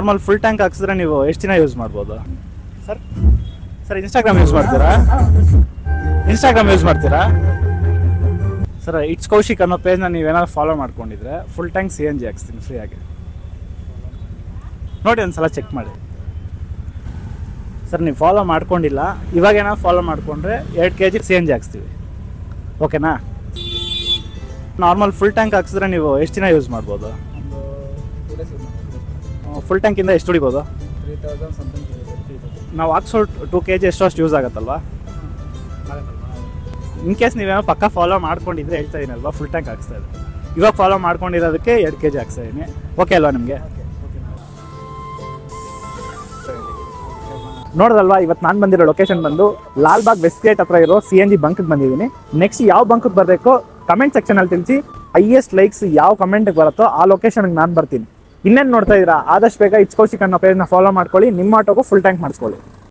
Normal full tank ಹಾಕ್ಸಿದ್ರೆ ನೀವು ಎಷ್ಟು ದಿನ ಯೂಸ್ ಮಾಡ್ಬೋದು ಸರ್? ಸರ್ ಇನ್ಸ್ಟಾಗ್ರಾಮ್ ಯೂಸ್ ಮಾಡ್ತೀರಾ? ಸರ್ ಇಟ್ಸ್ ಕೌಶಿಕ್ ಅನ್ನೋ ಪೇಜ್ನ ನೀವೇನಾದ್ರು ಫಾಲೋ ಮಾಡ್ಕೊಂಡಿದ್ರೆ ಫುಲ್ ಟ್ಯಾಂಕ್ CNG ಹಾಕ್ಸ್ತೀನಿ ಫ್ರೀಯಾಗಿ. ನೋಡಿ ಒಂದ್ಸಲ ಚೆಕ್ ಮಾಡಿ ಸರ್. ನೀವು ಫಾಲೋ ಮಾಡ್ಕೊಂಡಿಲ್ಲ, ಇವಾಗ ಏನಾದ್ರು ಫಾಲೋ ಮಾಡಿಕೊಂಡ್ರೆ 2 kg CNG ಹಾಕ್ಸ್ತೀವಿ, ಓಕೆನಾ? ನಾರ್ಮಲ್ ಫುಲ್ ಟ್ಯಾಂಕ್ ಹಾಕ್ಸಿದ್ರೆ ನೀವು ಎಷ್ಟು ದಿನ ಯೂಸ್ ಮಾಡ್ಬೋದು? ಫುಲ್ ಟ್ಯಾಂಕಿಂದ ಎಷ್ಟು ಹೊಡಿಬೋದು? 3000 ಸಮಥಿಂಗ್. ನಾವು ಹಾಕ್ಸೋ 2 kg ಅಷ್ಟು ಯೂಸ್ ಆಗುತ್ತಲ್ವಾ? ಇನ್ ಕೇಸ್ ನೀವೇನೋ ಪಕ್ಕ ಫಾಲೋ ಮಾಡ್ಕೊಂಡಿದ್ರೆ ಹೇಳ್ತಾ ಇದೀನಲ್ವಾ, ಫುಲ್ ಟ್ಯಾಂಕ್ ಹಾಕ್ಸ್ತಾ ಇದ್ದೀನಿ. ಇವಾಗ ಫಾಲೋ ಮಾಡ್ಕೊಂಡಿರೋದಕ್ಕೆ 2 kg ಹಾಕ್ಸ್ತಾ ಇದ್ದೀನಿ, ಓಕೆ ಅಲ್ವಾ ನಿಮಗೆ? ನೋಡೋದಲ್ವಾ, ಇವತ್ತು ನಾನು ಬಂದಿರೋ ಲೊಕೇಶನ್ ಬಂದು ಲಾಲ್ಬಾಗ್ ವೆಸ್ಟ್ ಗೇಟ್ ಹತ್ರ ಇರೋ CNG ಬಂಕ್ಗೆ ಬಂದಿದ್ದೀನಿ. ನೆಕ್ಸ್ಟ್ ಯಾವ ಬಂಕ್ಗೆ ಬರಬೇಕೋ ಕಮೆಂಟ್ ಸೆಕ್ಷನಲ್ಲಿ ತಿಳಿಸಿ. ಹೈಯೆಸ್ಟ್ ಲೈಕ್ಸ್ ಯಾವ ಕಮೆಂಟ್ಗೆ ಬರುತ್ತೋ ಆ ಲೊಕೇಶನ್ಗೆ ನಾನು ಬರ್ತೀನಿ. ಇನ್ನೇನು ನೋಡ್ತಾ ಇದ್ದೀರಾ? ಆದಷ್ಟು ಬೇಗ ಇಟ್ಸ್ ಕೌಶಿಕ್ ಅನ್ನೋ ಪೇಜ್ನ ಫಾಲೋ ಮಾಡ್ಕೊಳ್ಳಿ, ನಿಮ್ಮ ಆಟೋಗೂ ಫುಲ್ ಟ್ಯಾಂಕ್ ಮಾಡಿಸ್ಕೊಳ್ಳಿ.